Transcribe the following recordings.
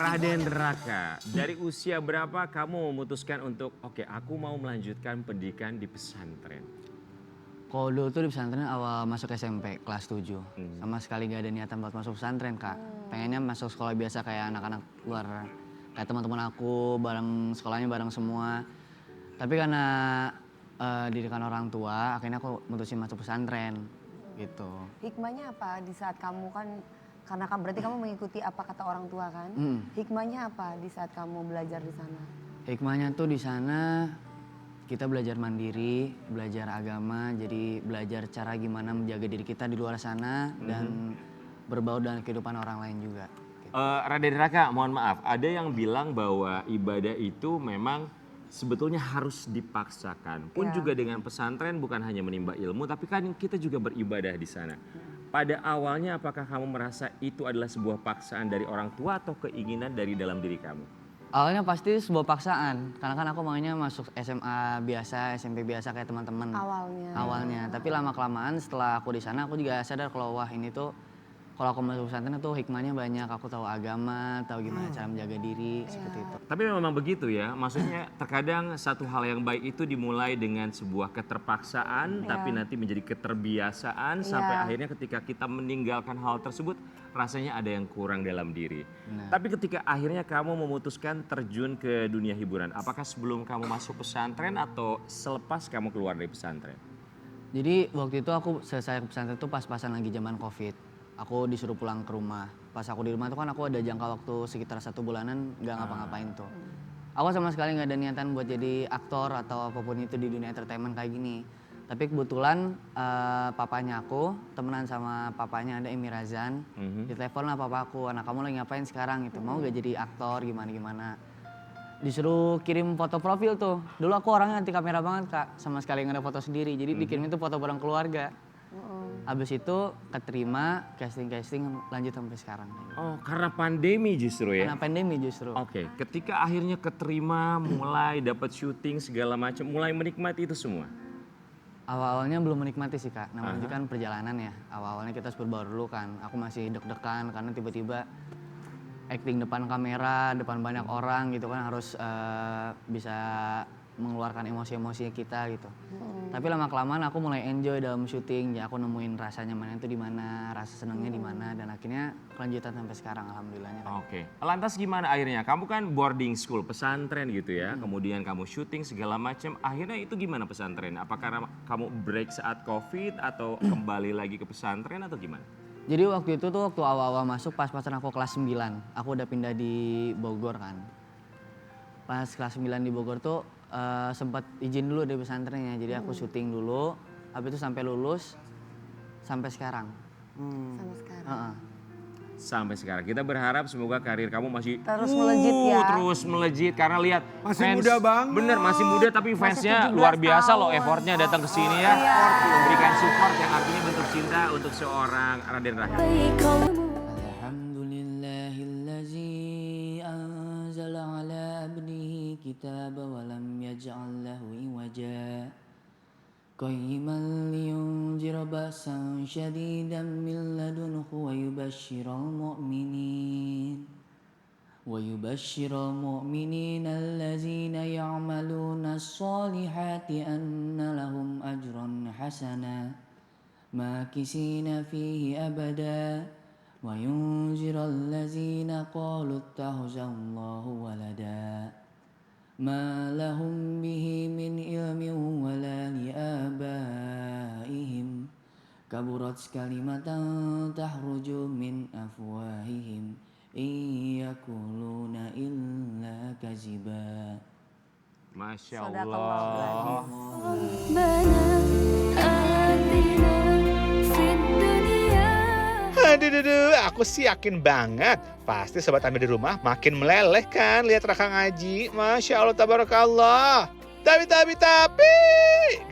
Raden Raka, dari usia berapa kamu memutuskan untuk oke aku mau melanjutkan pendidikan di pesantren? Kalau dulu tuh di pesantren awal masuk SMP kelas 7. Sama sekali gak ada niatan buat masuk pesantren, Kak. Pengennya masuk sekolah biasa kayak anak-anak luar. Kayak teman-teman aku, bareng sekolahnya bareng semua. Tapi karena didikan orang tua, akhirnya aku mutusin masuk pesantren gitu. Hikmahnya apa di saat kamu kan, karena kan berarti kamu mengikuti apa kata orang tua kan? Hikmahnya apa di saat kamu belajar di sana? Hikmahnya tuh di sana kita belajar mandiri, belajar agama, jadi belajar cara gimana menjaga diri kita di luar sana dan berbaur dengan kehidupan orang lain juga. Raden Raka, mohon maaf, ada yang bilang bahwa ibadah itu memang sebetulnya harus dipaksakan. Pun juga dengan pesantren bukan hanya menimba ilmu, tapi kan kita juga beribadah di sana. Pada awalnya apakah kamu merasa itu adalah sebuah paksaan dari orang tua atau keinginan dari dalam diri kamu? Awalnya pasti sebuah paksaan, karena kan aku maunya masuk SMA biasa, SMP biasa kayak teman-teman. Awalnya, tapi lama-kelamaan setelah aku di sana aku juga sadar kalau wah ini tuh kalau aku masuk pesantren tuh hikmahnya banyak, aku tahu agama, tahu gimana cara menjaga diri, seperti itu. Tapi memang begitu ya, maksudnya terkadang satu hal yang baik itu dimulai dengan sebuah keterpaksaan, tapi nanti menjadi keterbiasaan, sampai akhirnya ketika kita meninggalkan hal tersebut, rasanya ada yang kurang dalam diri. Tapi ketika akhirnya kamu memutuskan terjun ke dunia hiburan, apakah sebelum kamu masuk pesantren atau selepas kamu keluar dari pesantren? Jadi waktu itu aku selesai ke pesantren tuh pas-pasan lagi zaman COVID. Aku disuruh pulang ke rumah. Pas aku di rumah tuh kan aku ada jangka waktu sekitar 1 bulanan gak ngapa-ngapain tuh. Aku sama sekali gak ada niatan buat jadi aktor atau apapun itu di dunia entertainment kayak gini. Tapi kebetulan papanya aku temenan sama papanya ada Emi Razan. Ditelepon lah papaku, anak kamu lagi ngapain sekarang gitu. Mau gak jadi aktor gimana-gimana. Disuruh kirim foto profil tuh. Dulu aku orangnya anti kamera banget Kak. Sama sekali gak ada foto sendiri. Jadi dikirim itu foto bareng keluarga. Abis itu keterima casting lanjut sampai sekarang. Oh, karena pandemi justru ya? Karena pandemi justru. Oke, ketika akhirnya keterima, mulai dapat syuting segala macam, mulai menikmati itu semua. Awal-awalnya belum menikmati sih Kak, namanya juga kan perjalanan ya. Awal-awalnya kita harus berbaur dulu kan. Aku masih deg-degan karena tiba-tiba acting depan kamera, depan banyak orang gitu kan harus bisa mengeluarkan emosi-emosi kita gitu. Tapi lama-kelamaan aku mulai enjoy dalam syuting, ya aku nemuin rasanya mana itu di mana, rasa senangnya di mana, dan akhirnya kelanjutan sampai sekarang alhamdulillahnya. Oke, lantas gimana akhirnya? Kamu kan boarding school, pesantren gitu ya, kemudian kamu syuting segala macam, akhirnya itu gimana pesantren? Apakah kamu break saat COVID atau kembali lagi ke pesantren atau gimana? Jadi waktu itu tuh waktu awal-awal masuk pas-pasan aku kelas 9, aku udah pindah di Bogor kan. Pas kelas 9 di Bogor tuh sempat izin dulu dari pesantrennya, jadi aku syuting dulu, habis itu sampai lulus, sampai sekarang. Sama sekarang. Sampai sekarang. Kita berharap semoga karir kamu masih Terus melejit ya. Terus melejit karena lihat Masih fans, muda banget. Bener masih muda tapi fansnya 17 luar biasa loh tahun. effortnya datang ke sini ya. Memberikan support yang artinya bentuk cinta untuk seorang Raden Raka. Alhamdulillahillazi anzala ala abdihi kitaba wa lam yaj'al lahu iwaja. Qayyiman liyunzira ba'san syadidan min ladunhu wa yubashshiral mu'minin. ويبشر المؤمنين الذين يعملون الصالحات أن لهم أجرا حسنا ماكثين فيه أبدا وينذر الذين قالوا اتخذ الله ولدا ما لهم به من علم ولا لآبائهم كبرت كلمة تخرج من أفواههم Iyakuluna illa kaziba. Masya Sadaqallah. Allah. Aduh, aku sih yakin banget. Pasti sobat Amir di rumah makin meleleh kan lihat Raka ngaji. Masya Allah, tabarakallah. Tapi,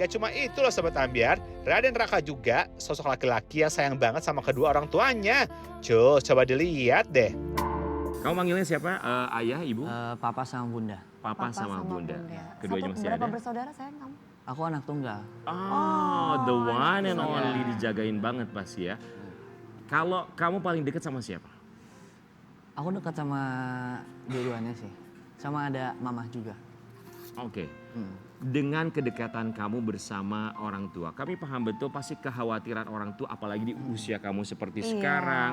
gak cuma itu loh Sobat Ambiar, Raden Raka juga sosok laki-laki yang sayang banget sama kedua orang tuanya. Coba dilihat deh. Kamu manggilnya siapa? Ayah, ibu? Papa sama bunda. Papa sama bunda. Keduanya masih Berapa ada? bersaudara sayang kamu? Aku anak tunggal. Oh, the one and only dijagain banget pasti ya. Kalau kamu paling dekat sama siapa? Aku dekat sama dua-duanya sih. Sama ada mamah juga. Oke. Dengan kedekatan kamu bersama orang tua, kami paham betul pasti kekhawatiran orang tua apalagi di usia kamu seperti Iya. sekarang,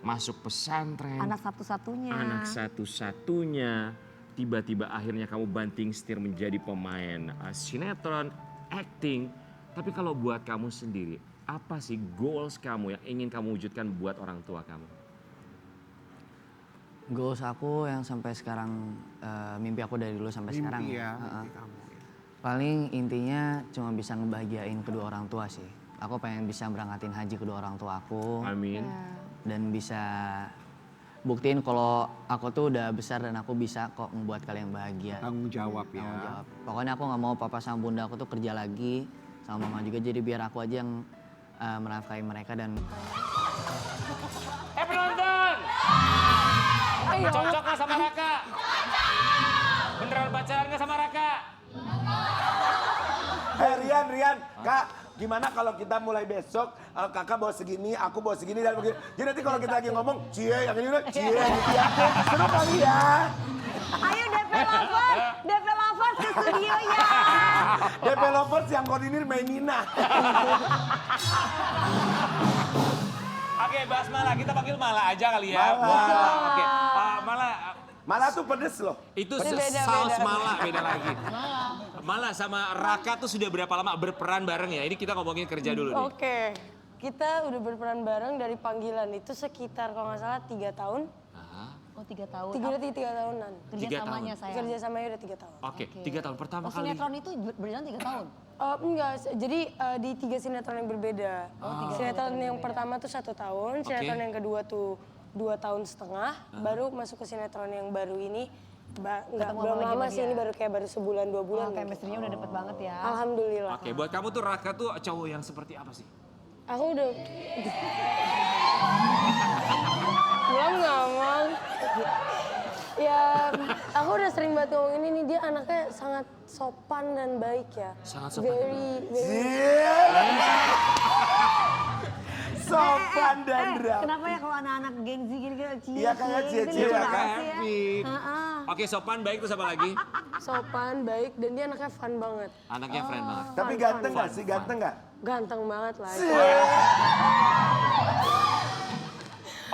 masuk pesantren, Anak satu-satunya. anak satu-satunya, tiba-tiba akhirnya kamu banting setir menjadi pemain sinetron, acting. Tapi kalau buat kamu sendiri, apa sih goals kamu yang ingin kamu wujudkan buat orang tua kamu? Goals aku yang sampai sekarang, mimpi aku dari dulu sampai sekarang. Mimpi ya, Heeh. mimpi kamu. Paling intinya cuma bisa ngebahagiain kedua orang tua sih. Aku pengen bisa berangkatin haji kedua orang tua aku. Amin. Dan bisa buktiin kalau aku tuh udah besar dan aku bisa kok membuat kalian bahagia. Tanggung jawab ya. Tanggung jawab. Pokoknya aku nggak mau papa sama bunda aku tuh kerja lagi sama mama juga, jadi biar aku aja yang menafkahi mereka dan Penonton! Cocok gak sama Raka? Beneran pacaran gak sama Raka? Rian, Kak, gimana kalau kita mulai besok, kakak bawa segini, aku bawa segini, dan begini. Jadi nanti kalau kita lagi ngomong, cie, yang ini, cie, gitu ya. Seru kali ya. Ayo DP Lovers ke studionya. Developers yang koordinir Mainina. Oke, bahas Mala. Kita panggil Mala aja kali ya. Mala. Oke, Mala. Malah tuh pedes loh. Itu saus Mala beda lagi. Mala sama Raka tuh sudah berapa lama berperan bareng ya? Ini kita ngomongin kerja dulu nih. Oke, kita udah berperan bareng dari panggilan itu sekitar kalau nggak salah 3 tahun. Oh 3 tahun. 3 tahunan. Kerja samanya saya. Kerja samanya udah 3 tahun. Oke, 3 tahun pertama Oh kali. sinetron itu berjalan 3 tahun? Enggak, jadi di 3 sinetron yang berbeda. Sinetron yang pertama tuh 1 tahun, sinetron yang kedua tuh 2 tahun setengah, baru masuk ke sinetron yang baru ini. Belum lama sih, ini baru kayak baru sebulan 2 bulan. Oh, chemistry-nya udah dapet banget ya. Alhamdulillah. Oke, buat kamu tuh Raka tuh cowok yang seperti apa sih? Aku udah belum ngomong. Ya, aku udah sering banget ngomong ini nih, dia anaknya sangat sopan dan baik ya. Sangat sopan dan Very. Sopan dan ramah. Kenapa ya kalau anak-anak gengsi gini kan cie? Iya, kayak cie-cie, gitu kan? banget sih ya. Oke, sopan, baik terus apa lagi? Sopan, baik, dan dia anaknya fun banget. Anaknya friend banget. Tapi ganteng nggak sih? Ganteng nggak? Ganteng banget lah.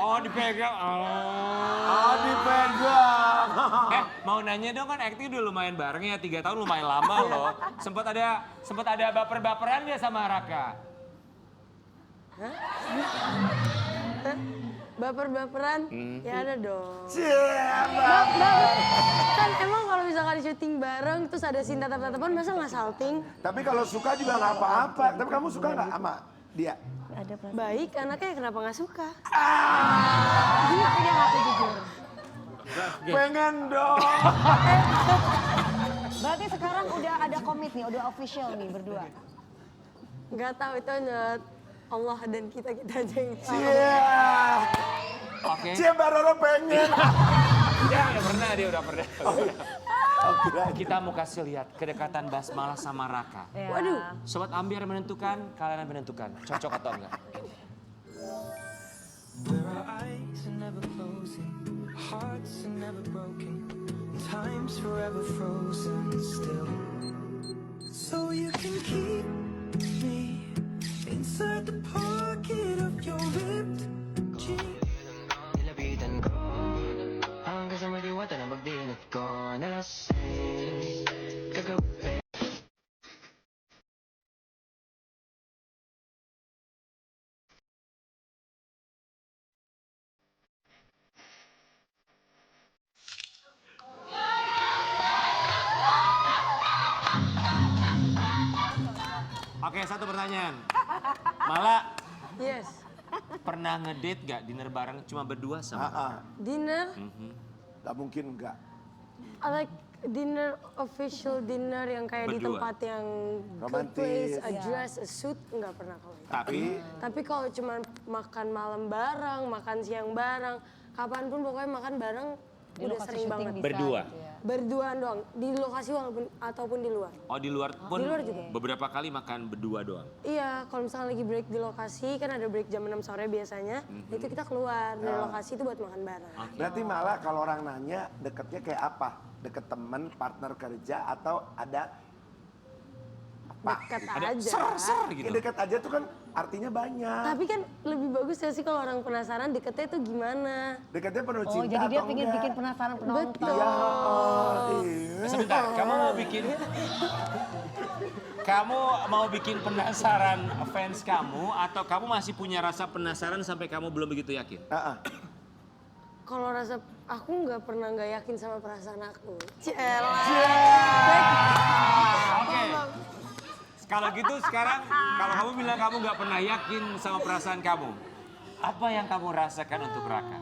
Oh, dipegang. Oh, dipegang. Mau nanya dong, kan acting udah lumayan bareng ya, 3 tahun lumayan lama loh. Sempet ada baper-baperan dia sama Raka? Baper-baperan? Ya ada dong. Siapa? Kan emang kalau misalkan syuting bareng, terus ada scene tatap-tatapan, masa nggak salting? Tapi kalau suka juga nggak apa-apa. Tapi kamu suka nggak sama dia? Ada perasaan. Baik, anaknya kenapa nggak suka? Tapi dia ngaku jujur. Pengen dong. Berarti sekarang udah ada komit nih, udah official nih berdua. Nggak tahu, itu hanya Allah dan kita aja yang tahu. Cie. Oke. Cie Mbak Roro pengen. Ya, udah pernah. Oke. Kita mau kasih lihat kedekatan Basmala sama Raka. Waduh. Sobat Ambiar menentukan, kalian yang menentukan. Cocok atau enggak? Where our eyes are never closing, hearts are never broken, time's forever frozen still. So you can keep me inside the pocket of your ripped jeans. Nilapitan ko hanggang sa maliwata na magdilat ko nalasing kagabi. Oke, satu pertanyaan. Mala, Yes. pernah ngedate gak dinner bareng cuma berdua sama Raka? Dinner, Gak mungkin enggak. I like dinner, official dinner yang kayak di Berdua. tempat yang good Romantis. place, a dress, a suit, nggak pernah kalau itu. Tapi kalau cuma makan malam bareng, makan siang bareng, kapanpun pokoknya makan bareng, Di udah lokasi sering syuting banget. bisa Berdua? gitu ya. berduaan doang di lokasi ataupun di luar. Oh di luar pun Di luar juga. beberapa kali makan berdua doang. Iya, kalau misalnya lagi break di lokasi kan ada break jam 6 sore biasanya, itu kita keluar dari lokasi itu buat makan bareng. Berarti malah kalau orang nanya deketnya kayak apa? Deket temen, partner kerja atau ada Dekat Ada aja. ser gitu. Ya, dekat aja tuh kan artinya banyak. Tapi kan lebih bagus ya sih kalau orang penasaran deketnya itu gimana. Dekatnya penuh Oh, cinta jadi dia atau pengen enggak? bikin penasaran penonton. Iya, iya. Sebentar, kamu mau bikin penasaran fans kamu atau kamu masih punya rasa penasaran sampai kamu belum begitu yakin? Kalau rasa aku nggak pernah nggak yakin sama perasaan aku. Cielah. Oke. Kalau gitu sekarang kalau kamu bilang kamu nggak pernah yakin sama perasaan kamu, apa yang kamu rasakan untuk Raka?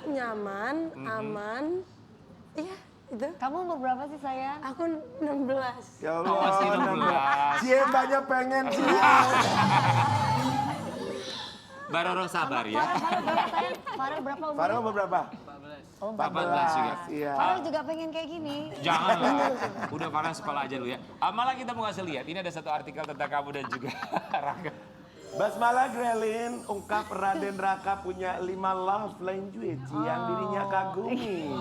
Nyaman, aman. Iya, itu. Kamu umur berapa sih sayang? Aku 16. Ya Allah, Masih 16. Cie banyak pengen Cie. Baroro sabar ya. Farel berapa sayang? Farel berapa umurnya? Farel umur berapa? Oh, 14 juga. Iya. Farel juga pengen kayak gini. Janganlah, udah Farah sekolah aja dulu ya. Malah kita mau kasih lihat, ini ada satu artikel tentang kamu dan juga Raka. Basmala Grelin ungkap Raden Raka punya 5 love language yang dirinya kagumi.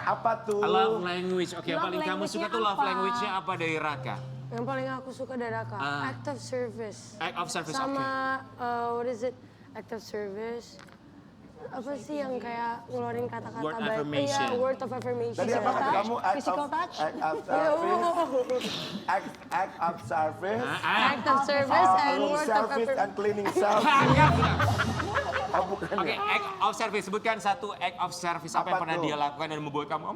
Apa tuh? Love language, oke Love paling kamu suka tuh love language-nya language-nya apa dari Raka? Yang paling aku suka dari Raka, act of service. Act of service, oke. Sama, what is it? Act of service. Apa sih yang kayak ngeluarin kata-kata Word baik? affirmation. Iya, word of affirmation. Tadi apa kata kamu? Physical touch? Act of service. Act of service. Act of service and Room word of service affirmation. and cleaning service. Oh, bukan Oke, ya? act of service. Sebutkan satu act of service apa yang Apa pernah tuh? dia lakukan dan membuat kamu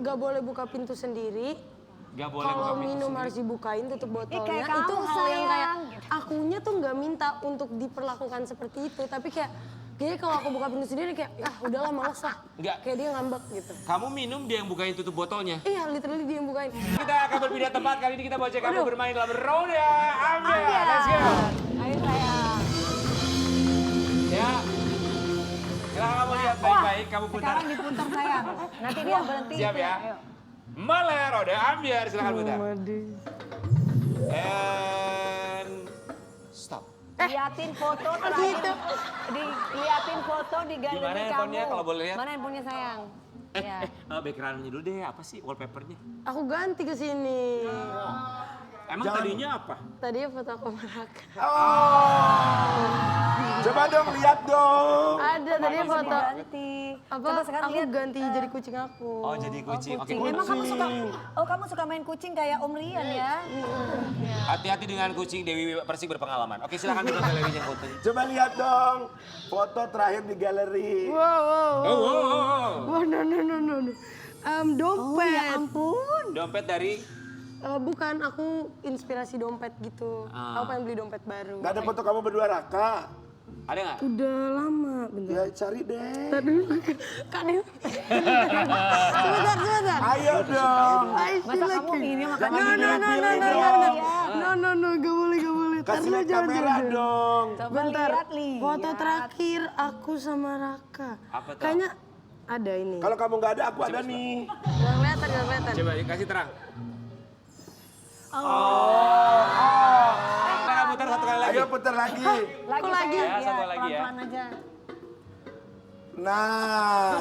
Gak boleh buka pintu sendiri. gak boleh buka Kalau pintu minum sendiri. harus dibukain tutup botolnya. kayak Itu kamu, hal yang kayak sayang. akunya tuh nggak minta untuk diperlakukan seperti itu. Tapi kayak jadi kalau aku buka pintu sendiri kayak udahlah males lah. Enggak. Kayak dia ngambek gitu. Kamu minum dia yang bukain tutup botolnya. Iya, literally dia yang bukain. Kita akan berpindah tempat, kali ini kita mau cek kamu bermain dalam roda ambil. Let's go. Ayo sayang. Ya. Silahkan kamu lihat baik-baik, kamu putar. Sekarang diputar sayang. Nanti dia berhenti. Siap itu. ya. Ayo. Malah roda ambiar, silakan putar. And stop. Liatin foto terakhir. Liatin foto di galeri Gimana kamu. handphonenya kalau boleh lihat? Mana handphonenya sayang? Ya. Background-nya dulu deh, apa sih wallpapernya? Aku ganti ke sini. Emang tadinya apa? Tadinya foto aku sama Raka. Coba dong lihat dong. Ada tadinya foto. Ganti. Apa? Coba sekarang Aku lihat. ganti jadi kucing aku. Oh jadi kucing. Oke. Emang kamu suka? Oh kamu suka main kucing kayak Om Rian ya? Hati-hati dengan kucing, Dewi Persik berpengalaman. Oke silakan buka galerinya fotonya. Coba lihat dong foto terakhir di galeri. Wow. Oh. No. Dompet. Ya ampun. Dompet dari Bukan, aku inspirasi dompet gitu. Aku pengen beli dompet baru. Gak ada foto kamu berdua Raka. ada nggak? Udah lama, bentar. Ya cari deh. Kan ini. Sebentar. Ayo dong. Masa kamu ini makan Jangan ini? dipilih dong. No, gak boleh. Kasih lihat kamera dong. Coba Bentar, lihat. foto terakhir aku sama Raka. Apa tuh? Kayaknya ada ini. Kalau kamu nggak ada, aku ada nih. Gak kelihatan. Coba kasih terang. Kita putar satu kali lagi. Ayo putar lagi. Lagi lagi? sayang. Ya, satu lagi ya. Pelan-pelan aja. Nah,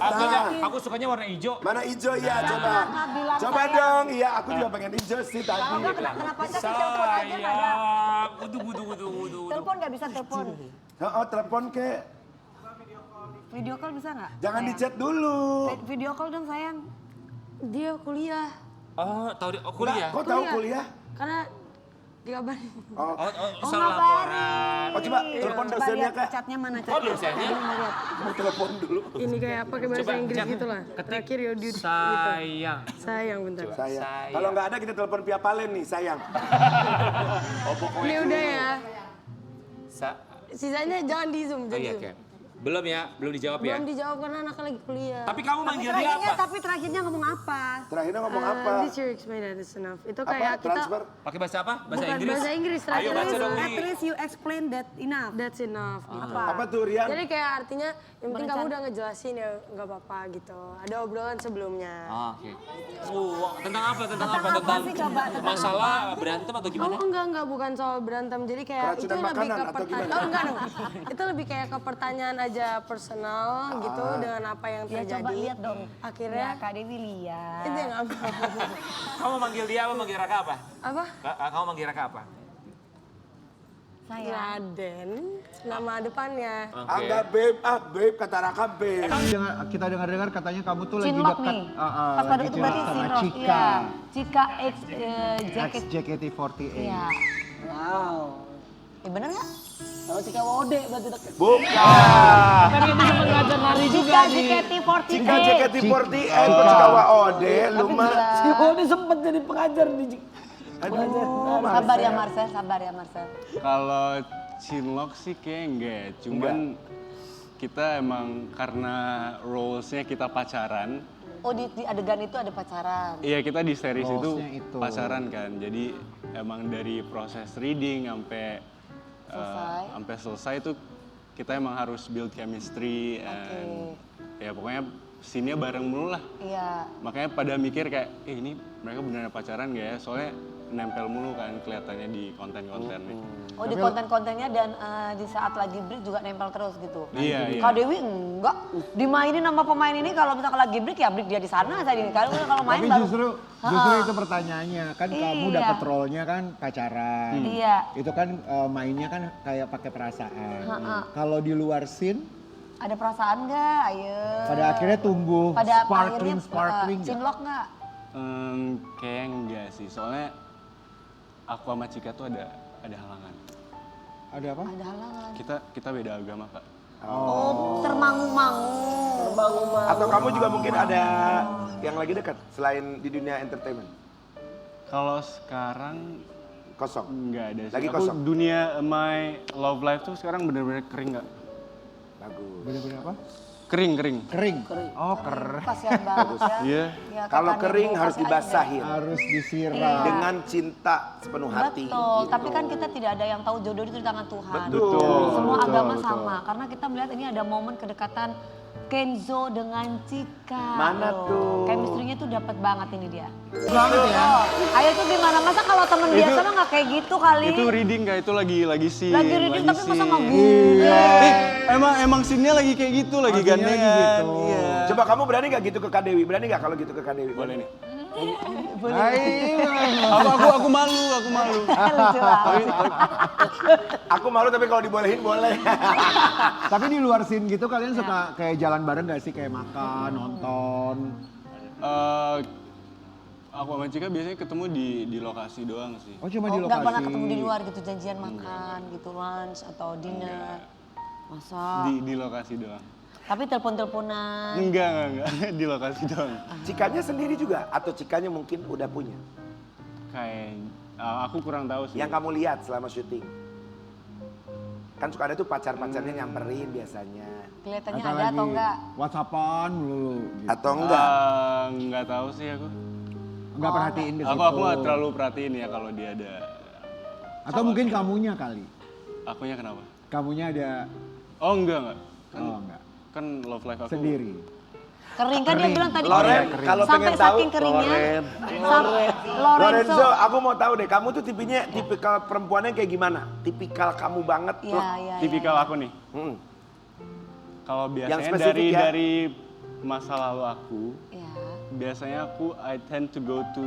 Aku sukanya warna hijau. mana hijau ya? Coba. bilang Coba sayang. dong. Iya, aku juga pengen hijau sih tadi. Kenapa aja sih telepon aja nggak ada? Sayang. Udu. Telepon nggak bisa telepon. Oh, telepon ke. Video call bisa nggak? Jangan di chat dulu. Video call dong sayang. Dia kuliah. Oh, tahu dia kuliah. Kok tahu kuliah? Karena dikabarin. Oh, Salah laporan. oh coba telepon Coba dosennya lihat Kak. chatnya mana Oh, chatnya. dosennya? Mau lihat. Mau telepon dulu. Ini kayak pakai bahasa Coba, Inggris Cak. gitu lah. Terakhir Yodi. Sayang. Sayang, bentar. Sayang. Sayang. Kalau nggak ada kita telepon Via Palen nih, sayang. Oh, pokoknya. Ini udah ya. Sa Sisanya jangan di zoom, Oh jangan iya, di zoom. oke. Belum ya, belum dijawab ya. Belum dijawab karena anaknya lagi kuliah. Tapi kamu manggil dia apa? Tapi terakhirnya ngomong apa? Terakhirnya ngomong apa? This year explain that is enough. Itu Apa? kayak kita Transfer? Pakai bahasa apa? Bahasa bukan Inggris? bahasa Inggris. Ayo baca dong, At Li. least you explain that enough. That's enough. Gitu. Apa tuh Rian? Jadi kayak artinya yang penting kamu udah ngejelasin ya nggak apa-apa gitu. Ada obrolan sebelumnya. Oke. Tentang apa? Tentang apa? Tentang masalah berantem atau gimana? Oh enggak bukan soal berantem. Jadi kayak Keracunan itu lebih makanan ke atau pertanyaan. gimana? Oh enggak dong. Itu lebih kayak ke pertanyaan aja personal gitu dengan apa yang Ya terjadi. coba lihat dong. Akhirnya Ya, Kak Dewi lihat. itu yang apa? Kamu manggil dia apa? Manggil Raka apa? Apa? Kamu manggil Raka apa? Saya. Raden. Nama depannya. Enggak babe, kata Raka babe. Kita dengar-dengar katanya kamu tuh lagi Cinlok dekat nih. Pas pada itu berarti sama Cinlok. Cika. Iya. Cika X jacket. JKT48. Iya. Wow. Bener nggak? Kalau Cika Wode berarti deket. Bukan. Kan itu sempat ngajar nari Cika JKT48. Cika JKT48, kok Cika Waode, lu mah. Si Wode sempat jadi pengajar di Aduh, Sabar ya Marcel, sabar ya Marcel. Kalau Cinlok sih kayak enggak, cuman kita emang karena roles-nya kita pacaran. Oh di adegan itu ada pacaran. Iya kita di series Roles-nya itu itu. pacaran kan, jadi emang dari proses reading sampai selesai itu kita emang harus build chemistry and ya pokoknya scene-nya bareng mulu lah. Iya. Makanya pada mikir kayak, ini mereka beneran pacaran gak ya? Soalnya nempel mulu kan kelihatannya di konten-kontennya. Oh di konten-kontennya dan di saat lagi break juga nempel terus gitu. Iya, iya. Kak Dewi enggak. Dimainin sama pemain ini kalau misalkan lagi break ya break dia di sana saya ini. Kalau main Tapi baru. justru itu pertanyaannya kan kamu Iya. dapet role-nya kan pacaran. Iya. Itu kan mainnya kan kayak pakai perasaan. Kalau di luar scene Ada perasaan nggak? Ayo. pada akhirnya tumbuh Pada sparkling akhirnya nggak? cinlok nggak? Kayak enggak sih, soalnya aku sama Cika tuh ada halangan. Ada apa? Ada halangan. Kita beda agama, Kak. Oh, termangu-mangu. Atau kamu juga mungkin ada yang lagi dekat selain di dunia entertainment? Kalau sekarang Kosong. enggak ada sih. Lagi Aku kosong? dunia my love life tuh sekarang bener-bener kering, Kak. Bagus. Bener-bener apa? Kering. Kering. Oh keren. Kasihan banget ya. Iya. Ya, Kalau kakaknya kering Bu, harus kasih aja. dibasahin Harus disiram. dengan cinta sepenuh hati. Betul, gitu. tapi kan kita tidak ada yang tahu jodoh itu di tangan Tuhan. Betul. Semua Betul, agama betul. sama, karena kita melihat ini ada momen kedekatan Kenzo dengan Cika. Mana tuh? Chemistry-nya tuh dapat banget ini dia. Banget ya. Ayo tuh gimana? Masa kalau temen biasa mah nggak kayak gitu kali? Itu reading, Kak. Itu lagi scene. Lagi reading tapi masa nggak scene. gitu? Emang scene-nya lagi kayak gitu, lagi Scene-nya lagi gandengan. gitu. Iya. Coba kamu berani gak gitu ke Kak Dewi? Berani gak kalau gitu ke Kak Dewi? Boleh nih. Hai. Aku malu. Lucu banget. Aku malu tapi kalau dibolehin boleh. Tapi di luar scene gitu kalian suka kayak jalan bareng gak sih? Kayak makan, nonton. Aku sama Cika biasanya ketemu di lokasi doang sih. Oh cuma Oh, di nggak lokasi. pernah ketemu di luar gitu, janjian makan gitu, lunch atau dinner. Masa? Di lokasi doang. Tapi telepon-teleponan. Enggak. Di lokasi doang. Cikanya sendiri juga? Atau cikanya mungkin udah punya? Kayak aku kurang tahu sih. Yang kamu lihat selama syuting? Kan suka ada tuh pacar-pacarnya nyamperin biasanya. Kelihatannya Atau ada atau lagi enggak? Whatsappan dulu. Gitu. Atau enggak? Enggak tahu sih aku. Enggak perhatiin di situ. Aku nggak terlalu perhatiin ya kalau dia ada. Atau mungkin kamunya kali. Akunya kenapa? Kamunya ada. Oh enggak. Oh enggak. Kan love life aku. Sendiri. Kering kan dia bilang tadi Loren, kering. kalau Sampai pengen tahu, saking keringnya. Lorenzo. Lorenzo, aku mau tahu deh, kamu tuh tipikal perempuannya kayak gimana? Tipikal kamu banget tuh. Iya. Tipikal aku nih. Hmm. Kalau Yang biasanya spesifik ya? dari masa lalu aku, Iya. biasanya I tend to go to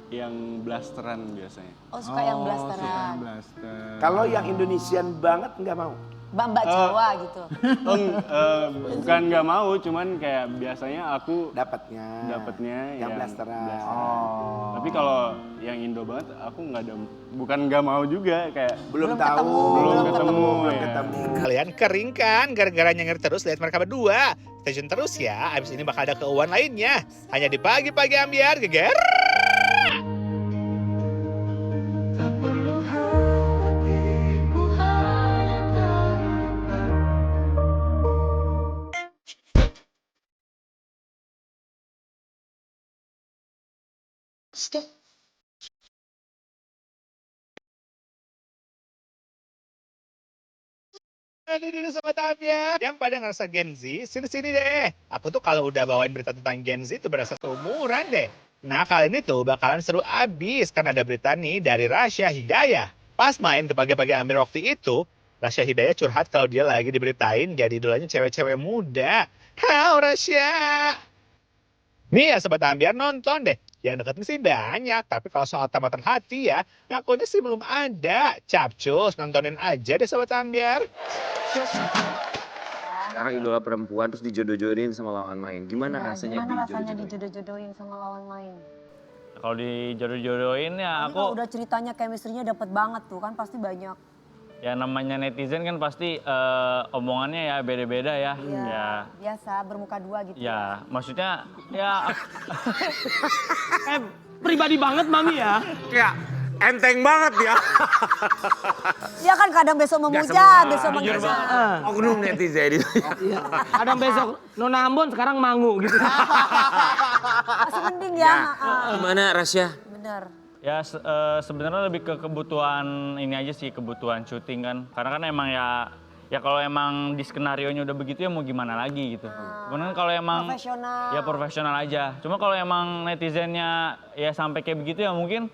yang blasteran biasanya. Oh suka yang Suka blasteran. yang blaster. Kalau yang Indonesian banget nggak mau? Mbak Jawa gitu. Bukan nggak mau, cuman kayak biasanya aku Dapatnya yang blasteran. Oh. Tapi kalau yang Indo banget, aku nggak ada, bukan nggak mau juga kayak Belum Belum tahu. ketemu, belum ketemu. Belum ya. ketemu. Kalian kering kan gara-gara nyenger terus lihat mereka berdua. Stay tune terus ya, abis ini bakal ada keuangan lainnya. Hanya di Pagi-Pagi Ambiar, geger. Tak perlu hatiku hanya tahu Ini sobat Ambyar yang pada ngerasa Gen Z, sini-sini deh. Aku tuh kalau udah bawain berita tentang Gen Z tuh berasa seumuran deh. Nah kali ini tuh bakalan seru abis karena ada berita nih dari Rasya Hidayah. Pas main ke pagi-pagi Ambyar waktu itu, Rasya Hidayah curhat kalau dia lagi diberitain jadi idolanya cewek-cewek muda. Hao Rasya. Nih ya sobat Ambyar nonton deh. Yang deketin sih banyak, tapi kalau soal tamatan hati ya, ngakunya sih belum ada. Capcus, nontonin aja deh sobat Ambyar. Sekarang idola perempuan terus dijodoh-jodohin sama lawan main. Gimana rasanya Gimana rasanya dijodoh-jodohin? dijodoh-jodohin sama lawan main? Kalau dijodoh-jodohin ya Ini aku, kalau udah ceritanya chemistry-nya dapet banget tuh kan pasti banyak. ya namanya netizen kan pasti omongannya ya beda-beda ya. Iya. Ya, Biasa bermuka dua gitu. ya maksudnya ya Pribadi banget Mami ya. Kayak enteng banget ya. Dia kan kadang besok memuja, besok jujur menghina. banget. Oknum netizen itu. Kadang besok Nona Ambon sekarang Mangu gitu. Masih mending ya. Gimana Rasya? Bener. ya sebenarnya lebih ke kebutuhan ini aja sih, kebutuhan syuting kan. Karena kan emang ya kalau emang di skenarionya udah begitu ya mau gimana lagi gitu. Cuman kalau emang Profesional. ya profesional aja. Cuma kalau emang netizennya ya sampai kayak begitu ya mungkin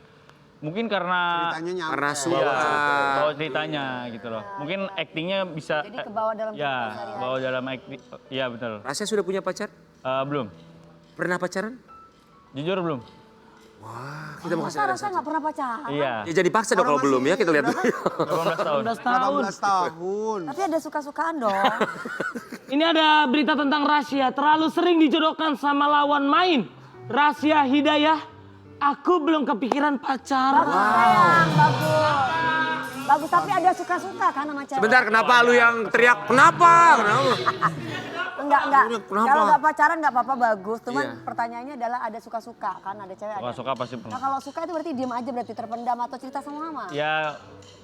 karena Ceritanya nyampe. Karena suap. bawa ceritanya gitu loh. Mungkin aktingnya bisa Jadi kebawa dalam ya cerita sehari-hari. bawa dalam akting. Ya betul. Rasya sudah punya pacar? Belum. Pernah pacaran? Jujur belum. Kita mau kasih Rasa nggak pernah pacaran. Iya. Ya jadi paksa dong kalau belum ya, kita lihat dulu. 18 tahun. 18 tahun. 18 tahun. Tapi ada suka-sukaan dong. Ini ada berita tentang Rasya terlalu sering dijodohkan sama lawan main. Rasya Hidayah, aku belum kepikiran pacaran. Bagus sayang, bagus. Bagus, tapi ada suka-suka kan sama cewek. Sebentar, kenapa lu yang teriak? Kenapa? Enggak. Kenapa? Kalau nggak pacaran nggak apa-apa bagus. Cuman Iya. pertanyaannya adalah ada suka-suka kan ada cewek ada. Suka-suka pasti Nah pernah. kalau suka itu berarti diem aja berarti terpendam atau cerita sama mama. Ya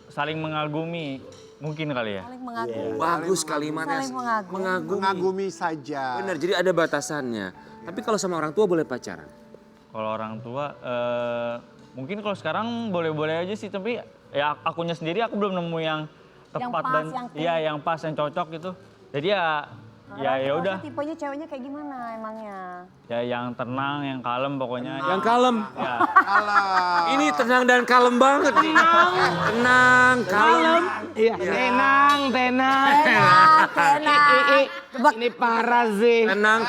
saling mengagumi mungkin kali ya. Saling mengagumi. Bagus kalimatnya. Saling mengagumi. Mengagumi saja. Bener, jadi ada batasannya. Tapi kalau sama orang tua boleh pacaran? Kalau orang tua mungkin kalau sekarang boleh-boleh aja sih, tapi ya akunya sendiri aku belum nemu yang tepat pas, dan yang klik. iya yang pas yang cocok gitu. Jadi ya udah. Tipenya ceweknya kayak gimana emangnya? Ya yang tenang, yang kalem pokoknya. Yang kalem. Ya. Ini tenang dan kalem banget nih. Tenang, kalem. Iya, tenang. Tenang. Ini parah sih. Tenang,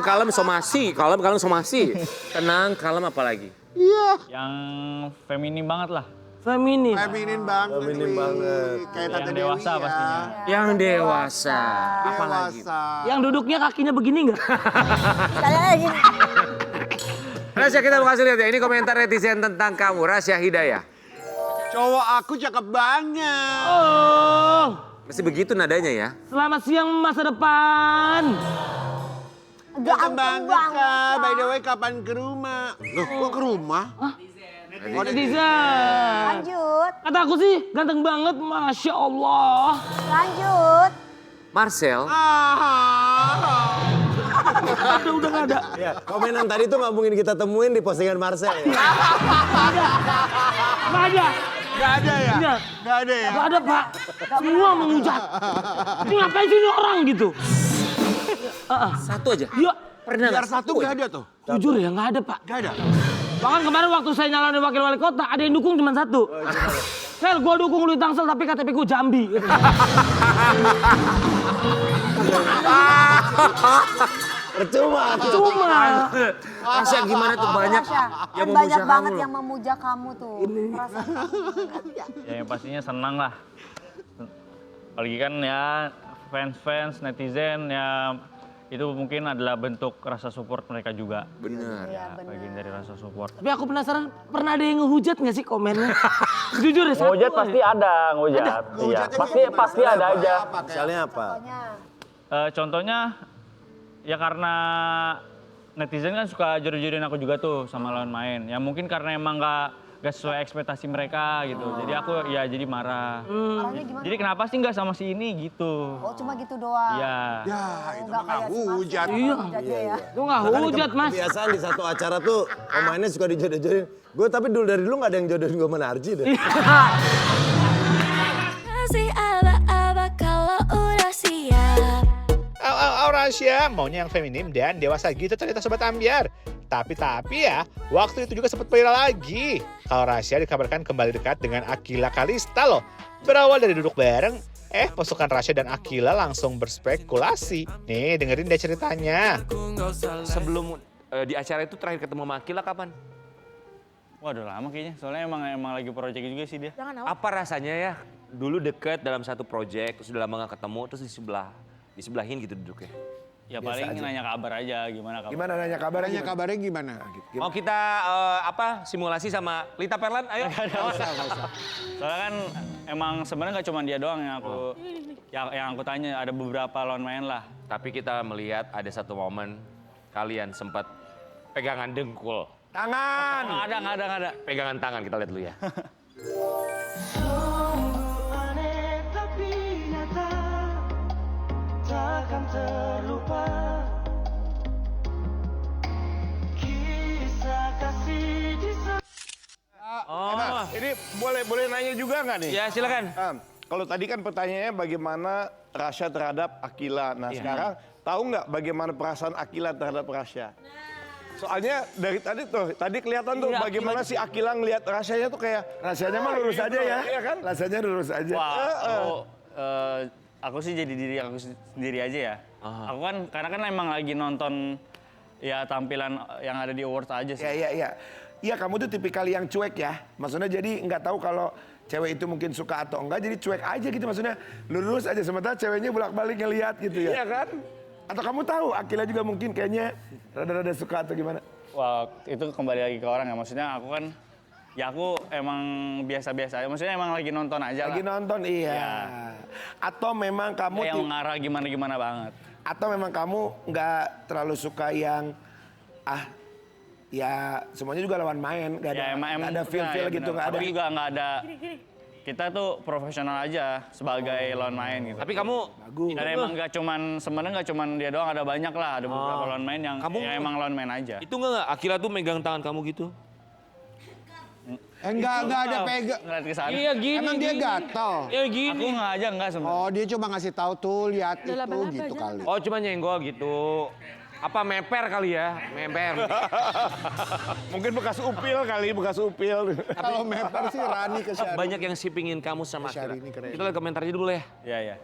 kalem, somasi. Kalem, somasi. Tenang, kalem apa lagi? Yang feminim banget lah. Feminim. Feminin banget. Feminin banget. Kayak Tante Yang Dewi dewasa ya. pastinya. Yang dewasa. Apa lagi? Dewasa. Yang duduknya kakinya begini nggak? Kayaknya gini. Rasya, kita mau kasih lihat ya. Ini komentar netizen tentang kamu, Rasya Hidayah. Cowok aku cakep banget. Oh, Mesti begitu nadanya ya. selamat siang masa depan. Cakep banget Kak. By the way kapan ke rumah? Loh kok ke rumah? Oh, netizen. Lanjut. Kata aku sih ganteng banget, Masya Allah. Lanjut. Marcel. Udah nggak ada. Ya, komenan tadi tuh nggak mungkin kita temuin di postingan Marcel ya. Nggak ada. Gak ada ya? Iya. Gak ada ya? Nggak ada, Pak. Semua menghujat. Ini ngapain sih ini orang gitu? Satu aja. Ya, Pernah Biar nggak? satu gak ada tuh? jujur ya nggak ada, Pak. Gak ada? Bahkan kemarin waktu saya nyalonin wakil wali kota, ada yang dukung cuma satu. Sel, gue dukung lu di Tangsel tapi KTP gue Jambi. Percuma. Cuma. Rasya gimana tuh banyak Rasya, yang kan banyak memuja banget kamu loh. yang memuja kamu tuh. Ya yang pastinya senang lah. Apalagi kan ya fans netizen ya itu mungkin adalah bentuk rasa support mereka juga. Bener. Iya benar. Bagian dari rasa support. Tapi aku penasaran, pernah ada yang ngehujat nggak sih komennya? Jujur ya, satu Ngehujat aja. pasti ada, ngehujat. Iya, Ngehujatnya pasti kayak ada gimana? aja. Misalnya apa? Contohnya ya karena netizen kan suka jodoh-jodohin aku juga tuh sama lawan main. Ya mungkin karena emang gak sesuai ekspektasi mereka gitu. Jadi aku ya jadi marah. Marahnya gimana? Jadi kenapa sih nggak sama si ini gitu? Oh cuma gitu doang. Iya. Ya itu Nggak kayak hujat. Iya. hujatnya ya. Lu nggak hujat, Mas. Kebiasaan di satu acara tuh pemainnya suka dijodoh-jodohin. Gue tapi dari dulu gak ada yang jodohin gue sama Narji deh. Kasih aba-aba kalau udah siap. Rasya maunya yang feminim dan dewasa gitu ternyata Sobat Ambyar. Tapi ya, waktu itu juga sempat viral lagi. Kalau Rasya dikabarkan kembali dekat dengan Akila Kalista loh. Berawal dari duduk bareng, pasukan Rasya dan Akila langsung berspekulasi. Nih, dengerin deh ceritanya. Sebelum di acara itu terakhir ketemu sama Akila kapan? Wah udah lama kayaknya, soalnya emang lagi project juga sih dia. Apa rasanya ya dulu deket dalam satu project, sudah lama gak ketemu, terus disebelahin gitu duduknya? Ya paling nanya kabar aja, gimana kabar. Gimana nanya kabarnya? Nanya kabarnya gimana? Mau kita simulasi sama Lita Perlan? Ayo. Soalnya kan emang sebenarnya nggak cuma dia doang yang aku tanya, ada beberapa lawan main lah. Tapi kita melihat ada satu momen kalian sempat pegangan dengkul. Tangan! Nggak ada. Pegangan tangan, kita lihat dulu ya. Aneh tapi nyata, takkan terlupa. Kisah kasih di Ini boleh nanya juga nggak nih? Ya silakan. Kalau tadi kan pertanyaannya bagaimana Rasya terhadap Akila. Nah sekarang tahu nggak bagaimana perasaan Akila terhadap Rasya? Soalnya dari tadi kelihatan tuh bagaimana si Akila ngelihat Rasyanya tuh kayak Rasyanya mah lurus aja ya, iya kan? Rasanya lurus aja. Wah, aku sih jadi diri aku sendiri aja ya. Aku kan karena kan emang lagi nonton ya tampilan yang ada di awards aja sih. Iya. Iya kamu tuh tipikal yang cuek ya. Maksudnya jadi nggak tahu kalau cewek itu mungkin suka atau enggak, jadi cuek aja gitu maksudnya. Lurus aja sementara ceweknya bolak-balik ngelihat gitu ya. Iya kan? Atau kamu tahu Akila juga mungkin kayaknya rada-rada suka atau gimana? Wah, itu kembali lagi ke orang ya. Maksudnya aku kan ya aku emang biasa-biasa aja. Maksudnya emang lagi nonton aja lah. Lagi nonton iya. Ya. Atau memang kamu yang mengarah gimana-gimana banget. Atau memang kamu nggak terlalu suka yang ya semuanya juga lawan main, nggak ada, nggak ada feel-feel gitu, nggak ada. Tapi juga nggak ada. Kita tuh profesional aja sebagai lawan main gitu. Tapi kamu dan emang sebenarnya nggak cuman dia doang, ada banyak lah, ada beberapa lawan main yang ya emang lawan main aja. Itu nggak Akila tuh megang tangan kamu gitu? Enggak ada pegang. Ngeliat ke sana. Iya gini. Emang dia gatel. Ya gini. Aku nggak sebenarnya. Oh dia cuma ngasih tahu tuh lihat itu gitu kali. Oh cuma nyenggol gitu. Apa meper kali ya? Meper. Mungkin bekas upil. Kalau meper sih Rani ke Syahrini. Banyak yang sipingin kamu sama Akila. Kita lihat komentarnya dulu ya. Iya.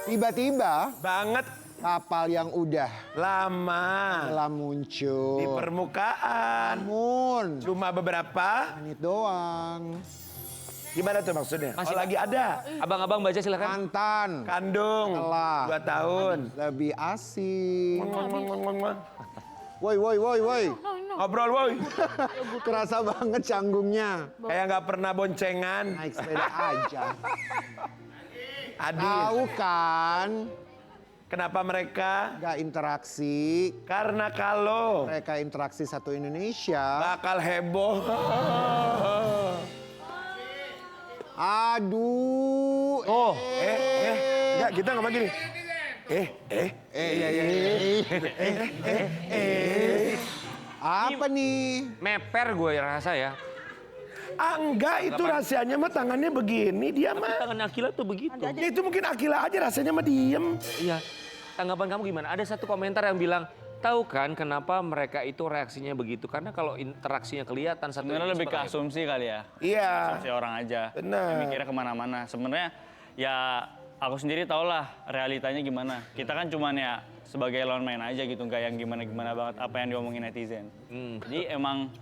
Tiba-tiba Banget. kapal yang udah Lama. telah muncul Di permukaan. Namun Cuma beberapa. menit doang. Gimana tuh maksudnya? Masih lagi ada. Abang-abang baca silakan. Mantan Kandung. telah 2 tahun. lebih asik. Woi. Ngobrol woi. Kerasa banget canggungnya. Kayak nggak pernah boncengan. Naik sepeda aja. Adil. Tahu kan? Kenapa mereka? Gak interaksi. Karena kalau Mereka interaksi satu Indonesia. bakal heboh. Aduh. Oh. Enggak, kita ngomong gini. Apa nih? Meper gue rasa ya. Enggak, itu rahasianya mah tangannya begini, dia mah. Tangan Akila tuh begitu. Ya itu mungkin Akila aja rasanya mah diem. Iya. Tanggapan kamu gimana? Ada satu komentar yang bilang, tahu kan kenapa mereka itu reaksinya begitu? Karena kalau interaksinya kelihatan satu Sebenarnya lebih ke asumsi kali ya. Iya. Asumsi orang aja. Benar. Mikirnya kemana-mana. Sebenarnya ya aku sendiri tau lah realitanya gimana. Kita kan cuman ya sebagai lawan main aja gitu, nggak yang gimana-gimana banget apa yang diomongin netizen. Jadi emang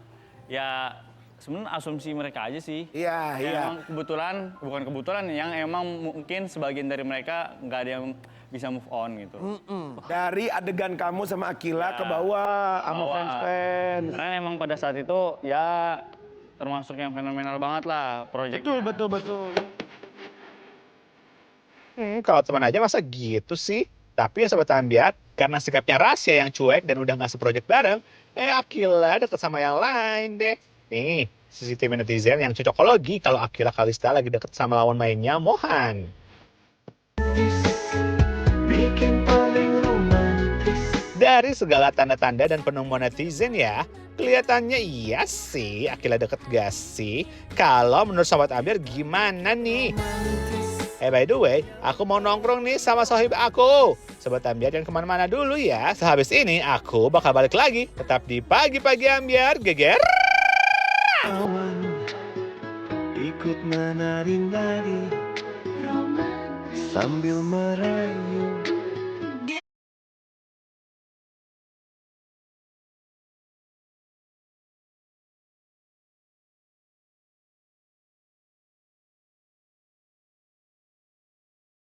ya sebenarnya asumsi mereka aja sih. Iya. Emang bukan kebetulan, yang emang mungkin sebagian dari mereka nggak ada yang bisa move on gitu. Dari adegan kamu sama Akila ke bawah sama fans-fans. Karena emang pada saat itu ya termasuk yang fenomenal banget lah project. Betul. Kalau teman aja masa gitu sih? Tapi ya Sobat Ambyar, karena sikapnya Rasya yang cuek dan udah nggak seproject bareng, Akila deket sama yang lain deh. Nih, CCTV netizen yang cocokologi kalau Akila Kalista lagi deket sama lawan mainnya Mohan. bikin paling Dari segala tanda-tanda dan penemuan netizen ya, kelihatannya iya sih, Akila deket gak sih? Kalau menurut Sobat Ambyar gimana nih? By the way, aku mau nongkrong nih sama sohib aku. Sobat Ambyar jangan kemana-mana dulu ya. Sehabis ini aku bakal balik lagi. Tetap di Pagi-Pagi Ambyar, geger. Ikut menari-nari sambil merayu.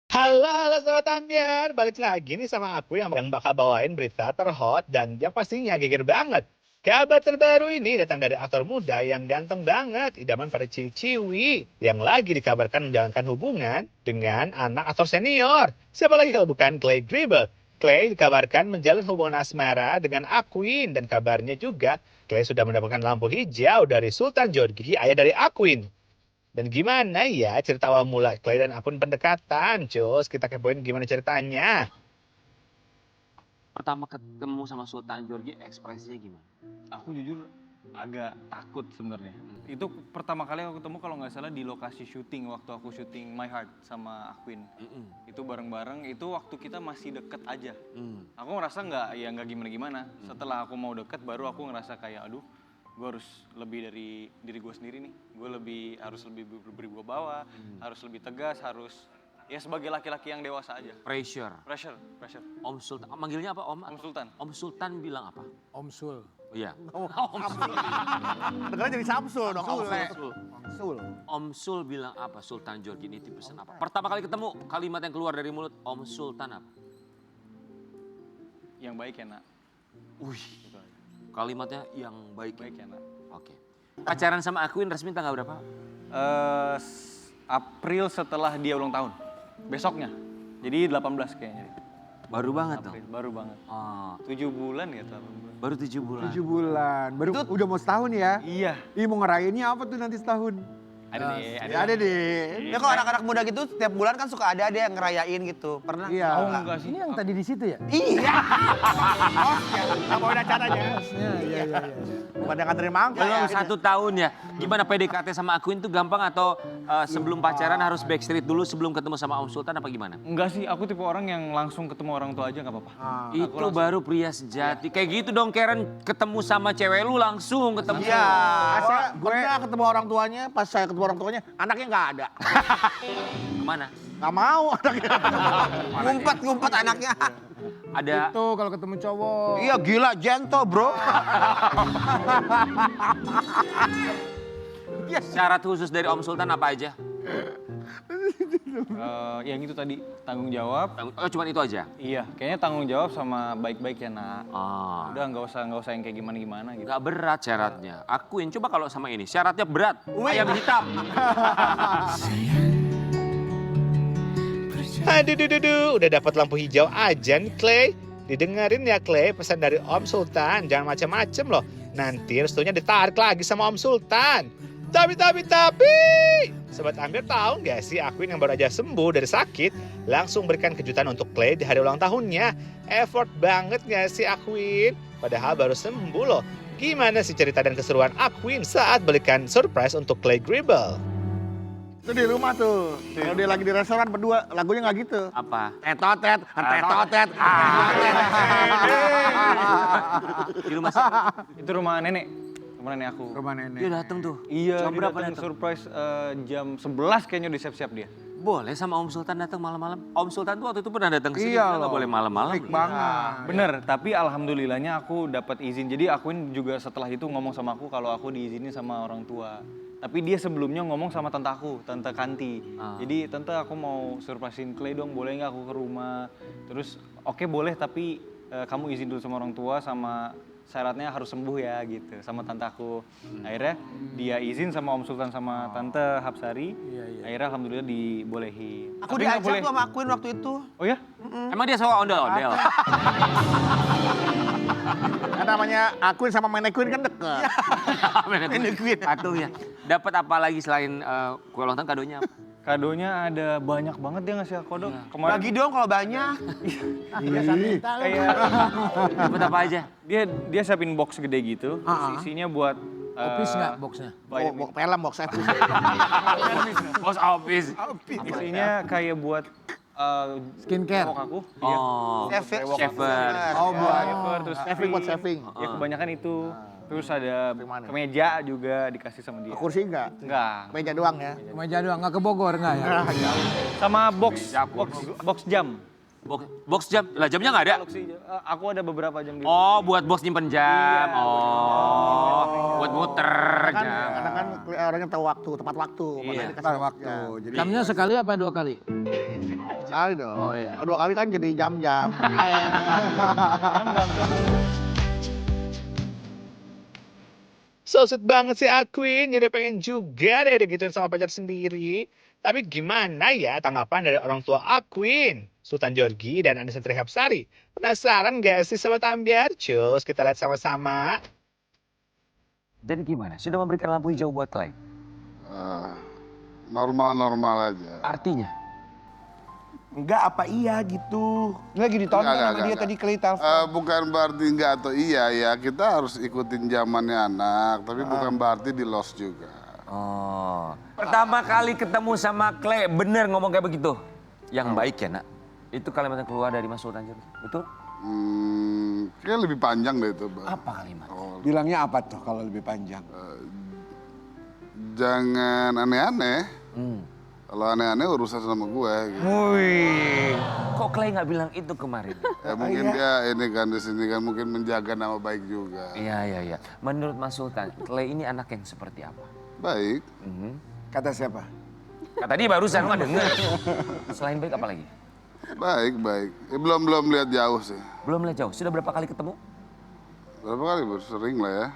Halo Sobat Ambyar, balik lagi nih sama aku yang bakal bawain berita terhot dan yang pastinya geger banget. Kabar terbaru ini datang dari aktor muda yang ganteng banget, idaman pada ciwi-ciwi, yang lagi dikabarkan menjalankan hubungan dengan anak aktor senior. Siapa lagi kalau bukan Clay Gribble? Clay dikabarkan menjalin hubungan asmara dengan Aquin, dan kabarnya juga Clay sudah mendapatkan lampu hijau dari Sultan Jorgi, ayah dari Aquin. Dan gimana ya cerita awal mula Clay dan Aquin pendekatan? Cus, kita kepoin gimana ceritanya. Pertama ketemu sama Sultan Jorgi, ekspresinya gimana? Aku jujur agak takut sebenarnya. Itu pertama kali aku ketemu kalau nggak salah di lokasi syuting waktu aku syuting My Heart sama Aquin. Itu bareng-bareng, itu waktu kita masih deket aja. Aku ngerasa nggak gimana-gimana. Setelah aku mau deket baru aku ngerasa kayak aduh, gue harus lebih dari diri gue sendiri nih. Gue harus lebih berwibawa, harus lebih tegas, harus ya sebagai laki-laki yang dewasa aja. Pressure. Om Sultan, manggilnya apa Om? Om Sultan. Om Sultan bilang apa? Om Sul. Iya. Om Sul. Dengarnya jadi Samsul dong. Om Sul bilang apa? Sultan Jorgi ini pesan apa? Pertama kali ketemu, kalimat yang keluar dari mulut Om Sultan apa? Yang baik ya nak. Wih, kalimatnya yang baik. Baik ya nak. Oke. Pacaran sama Aquin resmi tanggal berapa? April setelah dia ulang tahun. Besoknya. Jadi 18 kayaknya. Baru banget dong? Baru banget. Oh. 7 bulan ya, 8 bulan. Baru 7 bulan. 7 bulan. Baru udah mau setahun ya? Iya. Ih, mau ngerayainnya apa tuh nanti setahun? Ada deh. Ya kalau anak-anak muda gitu setiap bulan kan suka ada yang ngerayain gitu. Pernah? Iya. Oh, enggak sih. Ini yang tadi di situ ya? Iya. Apa udah caranya? Iya. Pada nganterin mangkok Belum ya. 1 tahun ya. Gimana PDKT sama Aquin tuh gampang atau sebelum pacaran harus backstreet dulu sebelum ketemu sama Om Sultan apa gimana? Enggak sih, aku tipe orang yang langsung ketemu orang tua aja nggak apa-apa. Itu baru pria sejati. Kayak gitu dong Karen, ketemu sama cewek lu langsung ketemu. Iya. Saya pernah ketemu orang tuanya, pas saya ketemu orang tuanya, anaknya nggak ada. Kemana? Nggak mau anaknya. Ngumpet anaknya. Ada. Tuh kalau ketemu cowok. Iya gila, jento bro. Syarat khusus dari Om Sultan apa aja? Yang itu tadi, tanggung jawab. Oh cuma itu aja? Iya, kayaknya tanggung jawab sama baik-baik ya nak. Ah. Udah nggak usah yang kayak gimana-gimana gitu. Gak berat syaratnya. Akuin, coba kalau sama ini, syaratnya berat. Ayam hitam. Aduh, udah dapat lampu hijau aja nih Clay. Didengerin ya Clay, pesan dari Om Sultan, jangan macem-macem loh. Nanti restunya ditarik lagi sama Om Sultan. Tapi, Sobat Ambyar tahu nggak sih Aquin yang baru aja sembuh dari sakit, langsung berikan kejutan untuk Clay di hari ulang tahunnya. Effort banget nggak sih Aquin? Padahal baru sembuh loh. Gimana sih cerita dan keseruan Aquin saat berikan surprise untuk Clay Gribble? Itu di rumah tuh. Kalau dia lagi di restoran berdua, lagunya nggak gitu. Apa? Tetotet. Di rumah siapa? Itu rumah nenek. Rumah nenek aku. Rumah nenek. Dia datang tuh. Iya, Jam dia berapa datang datang? surprise jam 11 kayaknya udah siap-siap dia. Boleh sama Om Sultan datang malam-malam. Om Sultan tuh waktu itu pernah datang ke sini, Iya nggak loh. boleh malam-malam. Baik banget. Bener, tapi alhamdulillahnya aku dapat izin. Jadi Aquin juga setelah itu ngomong sama aku kalau aku diizinin sama orang tua. Tapi dia sebelumnya ngomong sama tante aku, Tante Kanti. Jadi tante aku mau surprisein Clay dong, boleh nggak aku ke rumah? Terus oke boleh tapi kamu izin dulu sama orang tua sama syaratnya harus sembuh ya gitu sama tante aku. Akhirnya dia izin sama Om Sultan sama Tante Hapsari. Akhirnya alhamdulillah dibolehin. Aku Tapi nggak diajak tuh sama Aquin waktu itu. Oh ya? Emang dia suka ondel-ondel? Kan namanya Aquin sama Mannequin kan deket. Mannequin. Atuh ya. Dapat apa lagi selain kue ulang tahun, kadonya apa? Kadonya ada banyak banget dia ngasih kado. Kemarin Bagi dong kalau banyak. kayak Dapat apa aja? dia siapin box gede gitu. Terus isinya buat Office nggak boxnya? Film box saya. Bos office. isinya kayak buat Skincare. brewok aku. Oh, shaver. Oh buat Shaver, terus saving buat saving. ya kebanyakan itu. Terus ada kemeja juga dikasih sama dia. Kursi enggak? Enggak. Meja doang ya. Meja doang, nggak ke Bogor nggak ya? Sama box jam. Box jam. Lah jamnya nggak ada? Aku ada beberapa jam gitu. Oh, buat bos nyimpen jam. Oh, buat muter jam. Karena kan orangnya tahu waktu, tepat waktu. Makanya dikasih Tepat waktu. ya. Jadi Jamnya sekali apa 2 kali? sekali dong. Oh, iya. 2 kali kan jadi jam-jam. So sweet banget sih Aquin, jadi pengen juga deh digituin sama pacar sendiri. Tapi gimana ya tanggapan dari orang tua Aquin, Sultan Jorgi dan Anissa Trihapsari? Penasaran gak sih Sobat Ambyar? Cus, kita lihat sama-sama. Dan gimana? Sudah memberikan lampu hijau buat Clay? Normal-normal aja. Artinya? Enggak apa iya gitu. Lagi ditonton sama dia tadi Clay telepon. Bukan berarti enggak atau iya ya, kita harus ikutin zamannya anak, tapi bukan berarti di lost juga. Oh. Pertama kali ketemu sama Clay, bener ngomong kayak begitu? Yang baik ya nak? Itu kalimat yang keluar dari Mas Sultan Jorgi, betul? Kayak lebih panjang deh itu. Apa kalimat? Bilangnya apa tuh kalau lebih panjang? Jangan aneh-aneh. Kalau aneh-aneh urusan sama gue. Gitu. Wih, kok Clay nggak bilang itu kemarin? Ya mungkin dia ini kan di sini kan mungkin menjaga nama baik juga. Iya. Menurut Mas Sultan, Clay ini anak yang seperti apa? Baik. Kata siapa? Kata dia barusan, lu nggak denger. Selain baik apa lagi? Baik. Ya, belum lihat jauh sih. Belum lihat jauh. Sudah berapa kali ketemu? Berapa kali? Sering lah ya.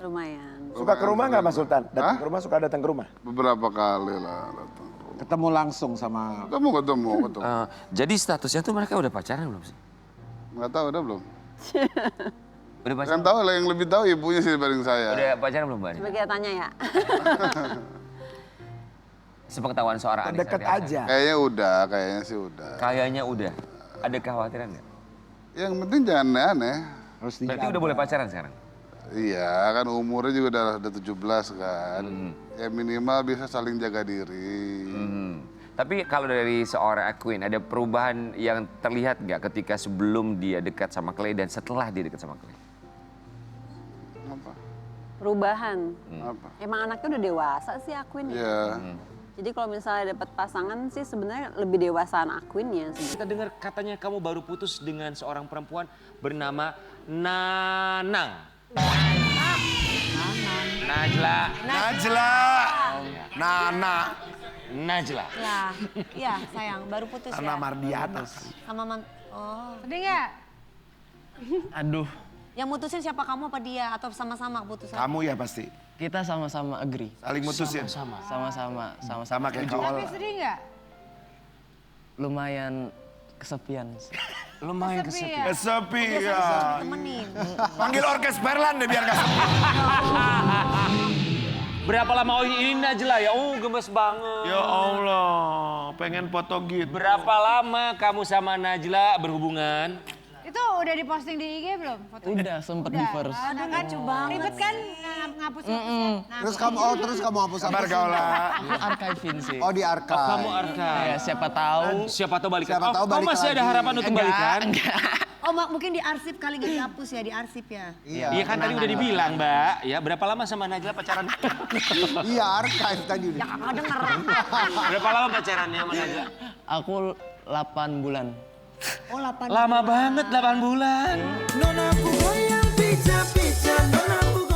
Lumayan. Suka ke rumah nggak Mas Sultan? Datang ke rumah suka datang ke rumah? Beberapa kali lah datang. Ketemu langsung sama... Ketemu. Jadi statusnya tuh mereka udah pacaran belum sih? Nggak tahu, udah belum? Udah pacaran? Kan tahu lah, yang lebih tahu ibunya sih dibanding saya. Udah pacaran belum, Mbak? Coba kita tanya ya. Sepengetahuan seorang Anissa Deket Trihapsari. aja. Kayaknya sih udah. Kayaknya udah. Ada kekhawatiran nggak? Yang penting jangan aneh-aneh. Berarti udah boleh pacaran sekarang? Iya, kan umurnya juga udah 17 kan. Ya minimal bisa saling jaga diri. Tapi kalau dari seorang Aquin, ada perubahan yang terlihat nggak ketika sebelum dia dekat sama Clay dan setelah dia dekat sama Clay? Apa? Perubahan. Apa? Emang anaknya udah dewasa sih Aquin ya? Iya. Jadi kalau misalnya dapat pasangan sih sebenarnya lebih dewasaan Aquinnya. Kita dengar katanya kamu baru putus dengan seorang perempuan bernama Nanang. Najla. Nana. Najla. Ya, iya sayang, baru putus Nana ya. Mardiana. Sama oh. Sedih nggak? Aduh, Yang mutusin siapa, kamu apa dia? Atau sama-sama putusan? Kamu ya pasti. kita sama-sama agree. Saling mutusin. Sama-sama kayak setuju. kau. Sedih nggak? Lumayan kesepian. Lumayan kesepian. Kesepian. Temenin. Panggil orkes Berlan deh biar gak sepi. Berapa lama ini Najla ya? Oh gemes banget. Ya Allah, pengen foto gitu. Berapa lama kamu sama Najla berhubungan? Itu udah diposting di IG belum? Foto? Udah, sempet di first. Udah kan? Ribet kan ngapus Terus kamu hapus Sabar kau lah. Archive-in sih. Oh di archive. Kamu archive. Ya, siapa tahu. Siapa tahu balikan. Siapa tahu balikan masih ada lagi. harapan untuk balikan? Oh mungkin diarsip kali, nggak dihapus ya, diarsip ya. Iya kan tadi udah dibilang Mbak. Ya berapa lama sama Najla pacaran? Iya archive tadi udah. Ya kakak denger. Berapa lama pacarannya sama Najla? Aku 8 bulan. Oh 8 Lama banget 8 bulan.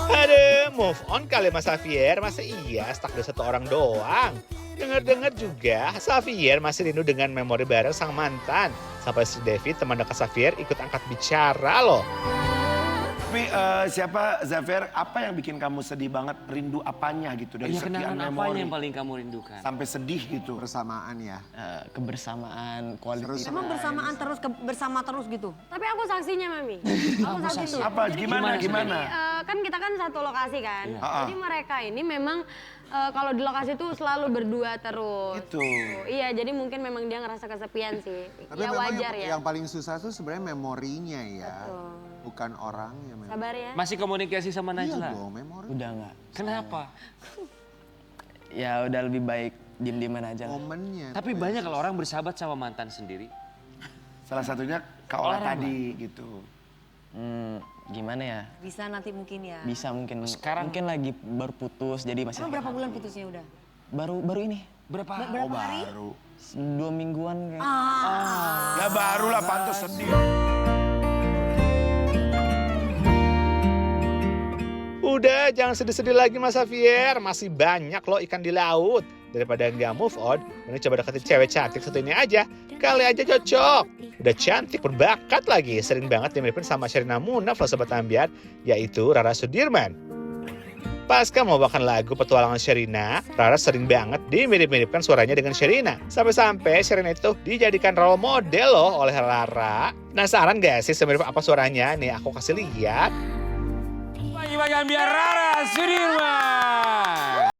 Aduh, move on kali Mas Xavier. Masa iya stuck di satu orang doang? Dengar-dengar juga, Xavier masih rindu dengan memori bareng sang mantan. Sampai si David, teman dekat Xavier, ikut angkat bicara loh. Tapi siapa Xavier, apa yang bikin kamu sedih banget? Rindu apanya gitu dari Iya, sekian kenangan memori? apanya yang paling kamu rindukan? Sampai sedih gitu. Bersamaan ya. Kebersamaan, quality Emang bersamaan terus, bersama terus gitu? Tapi aku saksinya, Mami. Aku saksi tuh. Apa? Jadi Gimana? Jadi, kan kita kan satu lokasi kan. Iya. Jadi mereka ini memang kalau di lokasi itu selalu berdua terus. Itu. Iya, jadi mungkin memang dia ngerasa kesepian sih. Tapi Ya memang wajar ya. yang paling susah tuh sebenarnya memorinya ya. Bukan orangnya memang. Sabar ya. Masih komunikasi sama Najla? Iya dong, memori. Udah nggak. Kenapa? Ya udah lebih baik diem-dieman aja lah. Momennya. Tapi banyak kalau orang bersahabat sama mantan sendiri. Salah satunya Kak Ola tadi gitu. Gimana ya? Bisa nanti mungkin ya. Bisa mungkin. Sekarang- mungkin lagi baru putus jadi masih. Emang berapa bulan putusnya udah? Baru ini. Berapa? Berapa hari? Baru. 2 mingguan kayak. Ya baru lah pantas sedih. Udah, jangan sedih-sedih lagi Mas Xavier. Masih banyak loh ikan di laut. Daripada nggak move on, ini coba deketin cewek cantik satu ini aja. Kali aja cocok. Udah cantik, berbakat lagi. Sering banget dimiripin sama Sherina Munaf loh Sobat Ambiar, yaitu Rara Sudirman. Pasca membawakan lagu Petualangan Sherina, Rara sering banget dimirip-miripkan suaranya dengan Sherina. Sampai-sampai Sherina itu dijadikan role model loh oleh Rara. Penasaran gak sih semirip apa suaranya? Nih aku kasih lihat. Bagi-bagi Ambiar Rara Sudirman.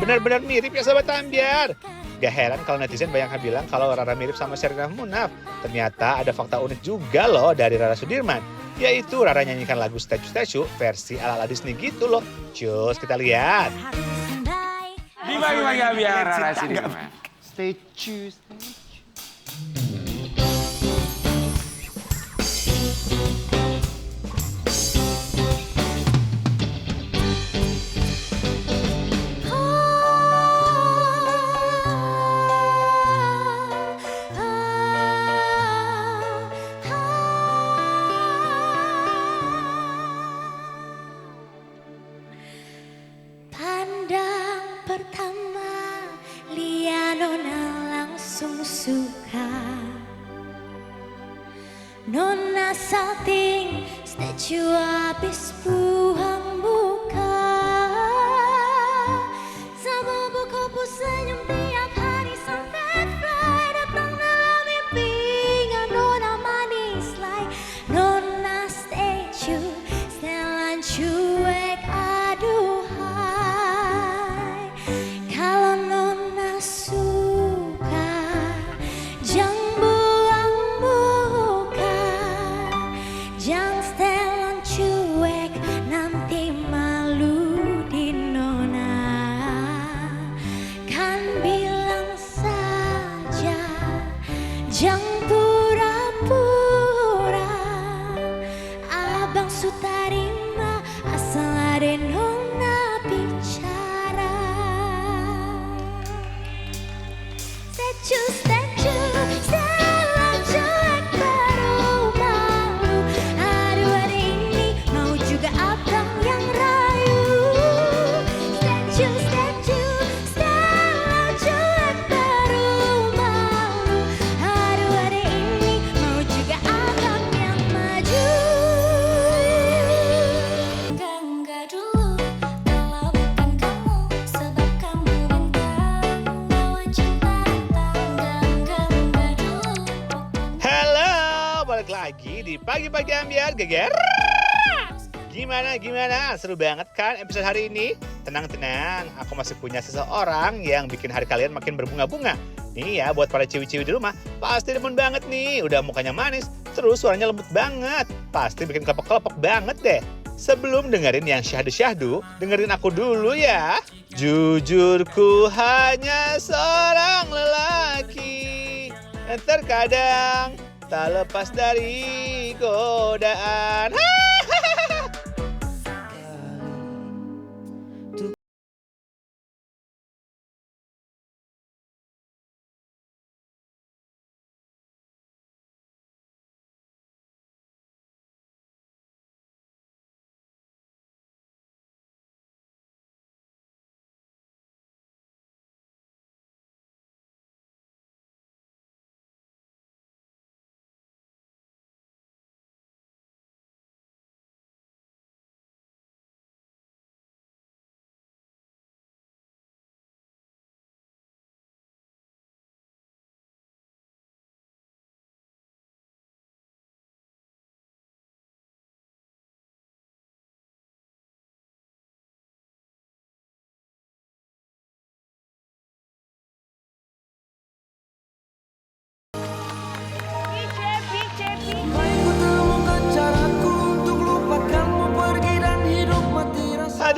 Benar-benar mirip ya Sobat Ambiar. Gak heran kalau netizen banyak yang bilang kalau Rara mirip sama Sherina Munaf. Ternyata ada fakta unik juga loh dari Rara Sudirman. Yaitu Rara nyanyikan lagu Statue-Statue versi ala-ala Disney gitu loh. Cus, kita lihat. Bagi-bagi Ambiar Rara Sudirman. Statue. Pandang pertama lihat Nona langsung suka. Nona salting statue habis buang buka. Sama buku senyum tiap hari sampai fly. Datang dalam mimpi Nona manis like Nona statue. Setelan cuek aduhai. Kalau Nona suka jangan buang buka. Jangan setelan cuek nanti lagi di Pagi-Pagi Ambiar Geger. Gimana? Seru banget kan episode hari ini? Tenang, aku masih punya seseorang yang bikin hari kalian makin berbunga-bunga. Nih ya, buat para ciwi-ciwi di rumah, pasti demen banget nih. Udah mukanya manis, terus suaranya lembut banget. Pasti bikin kelepek-kelepek banget deh. Sebelum dengerin yang syahdu-syahdu, dengerin aku dulu ya. Jujurku hanya seorang lelaki yang terkadang tak lepas dari godaan.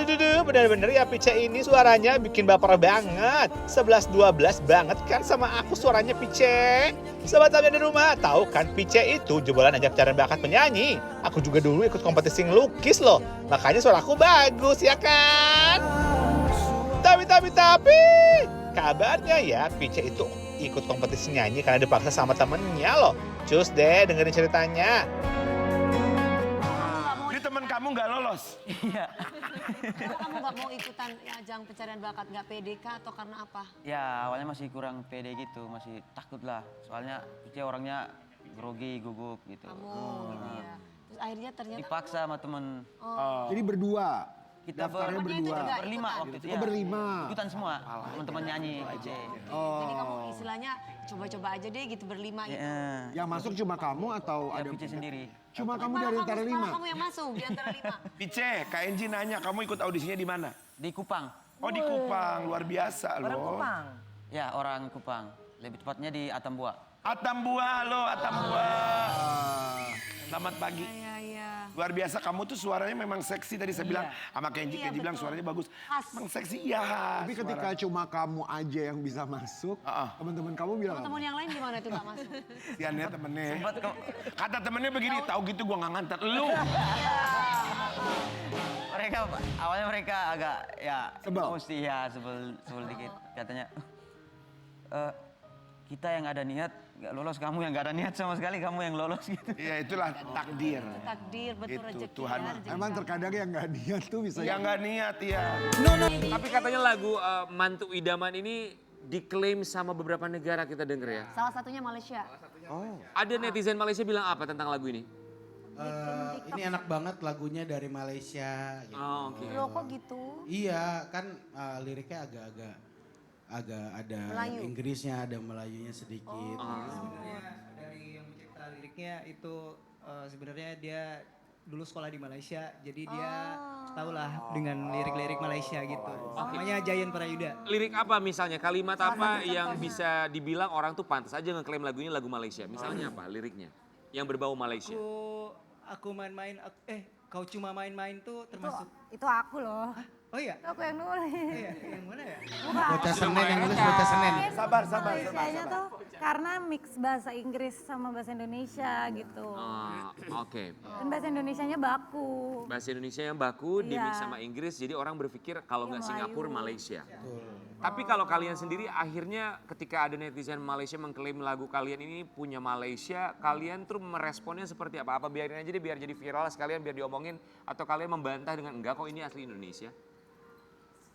Aduh, bener-bener ya Pice ini suaranya bikin baper banget. 11-12 banget kan sama aku suaranya Pice. Sobat Ambiar di rumah, tahu kan Pice itu jebolan ajang pencarian bakat penyanyi. Aku juga dulu ikut kompetisi ngelukis loh. Makanya suaraku bagus ya kan? Tapi, kabarnya ya Pice itu ikut kompetisi nyanyi karena dipaksa sama temennya loh. Cus deh dengerin ceritanya. Temen kamu nggak lolos? Iya. Kamu nggak mau ikutan ajang pencarian bakat, nggak pede kah atau karena apa? Ya awalnya masih kurang pede gitu, masih takut lah. Soalnya dia orangnya grogi, gugup gitu. Iya. Terus akhirnya ternyata Dipaksa sama temen. Jadi berdua. Kita Daftarnya berdua. berlima waktu itu Oh, ya. berlima. Ikutan semua, teman-teman nyanyi. Jadi kamu istilahnya coba-coba aja deh gitu berlima gitu. Yang masuk cuma kamu atau ada Pice sendiri? Cuma kamu dari antara lima. Kamu yang masuk di antara 5. Pice, Kak Enji nanya, kamu ikut audisinya di mana? Di Kupang. Oh di Kupang, luar biasa loh. Orang Kupang. Ya orang Kupang, lebih tepatnya di Atambua. Atambua, halo Atambua. Selamat pagi. Iya. Luar biasa, kamu tuh suaranya memang seksi tadi saya bilang. Sama Kenji, Iya, Kenji bilang betul. suaranya bagus. Khas. Emang seksi, iya. Tapi ketika cuma kamu aja yang bisa masuk, teman-teman kamu bilang apa? Teman yang lain gimana tuh nggak masuk? Sian ya temennya. Kata temennya begini, tahu gitu gua nggak nganter lu. Mereka awalnya mereka agak ya sebel. Mesti ya sebel dikit katanya. Kita yang ada niat nggak lolos, kamu yang nggak ada niat sama sekali, kamu yang lolos gitu. Iya itulah takdir. Takdir, betul Itu, rezeki. Tuhan. ya, rezeki Emang kamu. terkadang yang nggak niat tuh bisa. Yang nggak niat ya. Tapi katanya lagu Mantu Idaman ini diklaim sama beberapa negara kita denger ya. Salah satunya Malaysia. Ada netizen Malaysia bilang apa tentang lagu ini? Ini enak banget lagunya dari Malaysia. Gitu. Oh, oke. Loh kok gitu? Iya kan liriknya agak ada Melayu. Inggrisnya, ada Melayunya sedikit. Dari yang mencipta liriknya itu sebenarnya dia dulu sekolah di Malaysia, jadi dia tahulah dengan lirik-lirik Malaysia gitu. Namanya Giant Prayuda. Lirik apa misalnya? Kalimat apa yang bisa dibilang orang tuh pantas aja ngeklaim lagu ini lagu Malaysia? Misalnya apa liriknya? Yang berbau Malaysia. Aku main-main, kau cuma main-main tuh termasuk. Itu aku loh. Oh iya? Aku yang nulis. Iya, yang mana ya? Bocah Senen yang nulis bocah Senen. Sabar. Malaysianya tuh karena mix bahasa Inggris sama bahasa Indonesia gitu. Oke. Dan bahasa Indonesianya baku. Bahasa Indonesia yang baku Iya. dimix sama Inggris, jadi orang berpikir kalau Iya, nggak Melayu. Singapura, Malaysia. Tapi kalau kalian sendiri akhirnya ketika ada netizen Malaysia mengklaim lagu kalian ini punya Malaysia, kalian tuh meresponnya seperti apa? Apa biarin aja deh biar jadi viral sekalian biar diomongin, atau kalian membantah dengan enggak kok ini asli Indonesia?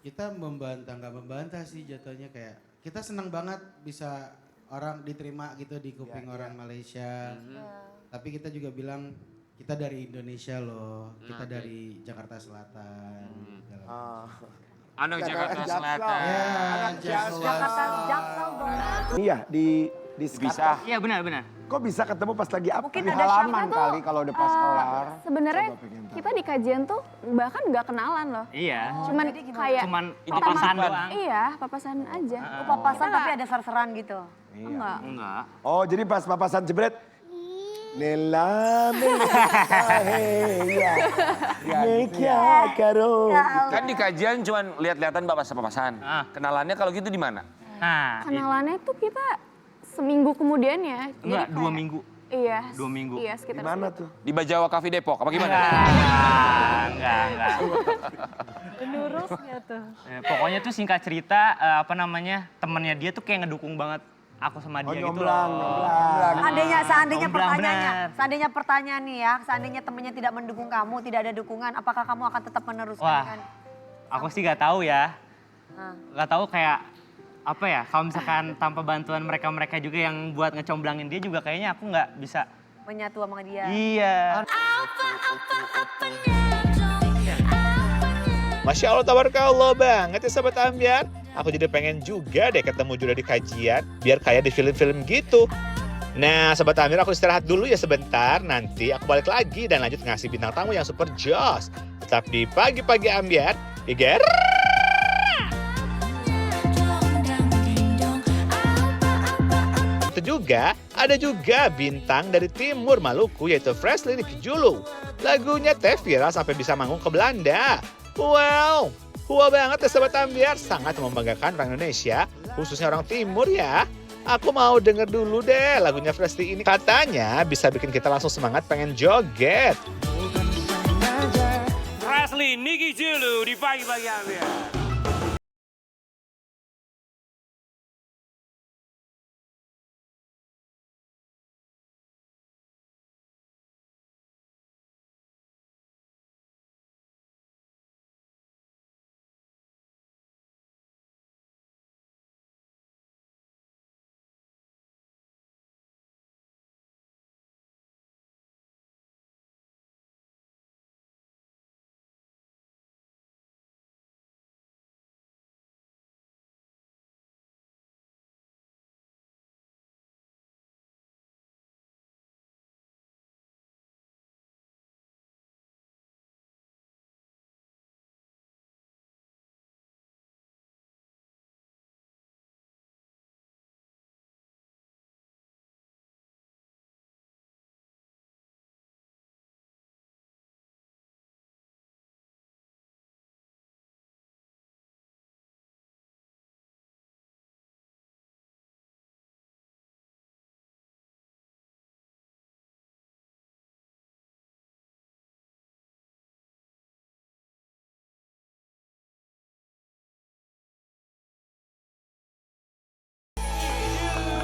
Kita nggak membantah sih jatuhnya, kayak kita senang banget bisa orang diterima gitu di kuping orang Malaysia. Tapi kita juga bilang kita dari Indonesia loh, kita dari Jakarta Selatan. Anak Jakarta Selatan. Ya, Jakarta Jaksel dong. Iya di Bisa. Iya benar. Kok bisa ketemu pas lagi apa? Di halaman kali kalau udah pas kelar. Sebenarnya kita di kajian tuh bahkan nggak kenalan loh. Iya. Cuman kayak Cuman papasan doang. Iya, papasan aja. Papasan tapi ada ser-seran gitu. Enggak. Enggak. Oh, jadi pas papasan jebret. Lela, Kan di kajian cuman lihat-lihatan papasan. Kenalannya kalau gitu di mana? Nah, Kenalannya tuh kita seminggu kemudian ya. enggak, Jadi 2 minggu. Iya. 2 minggu. Iya, sekitar Mana segitu. tuh? Di Bajawa Cafe Depok apa gimana? Enggak. Lurusnya tuh. Pokoknya tuh singkat cerita, temennya dia tuh kayak ngedukung banget aku sama dia gitu loh. Seandainya pertanyaan nih ya, seandainya temennya tidak mendukung kamu, tidak ada dukungan, apakah kamu akan tetap meneruskan? Wah, aku sih gak tahu ya. Gak tahu kayak apa ya, kalau misalkan tanpa bantuan mereka juga yang buat ngecomblangin dia juga kayaknya aku nggak bisa Menyatu sama dia. Iya. Masya Allah, tabarakallah banget ya sahabat Ambyar. Aku jadi pengen juga deh ketemu Juda di kajian, biar kayak di film-film gitu. Nah, sahabat Ambyar, aku istirahat dulu ya sebentar. Nanti aku balik lagi dan lanjut ngasih bintang tamu yang super joss. Tetap di Pagi-Pagi Ambyar. Iger. Itu juga, ada juga bintang dari timur Maluku yaitu Fresley Nikijulu. Lagunya teh viral sampai bisa manggung ke Belanda. Wow, wah banget ya sahabat Ambyar, sangat membanggakan orang Indonesia, khususnya orang timur ya. Aku mau denger dulu deh lagunya Fresley ini. Katanya bisa bikin kita langsung semangat pengen joget. Fresley Nikijulu di Pagi-Pagi Ambyar.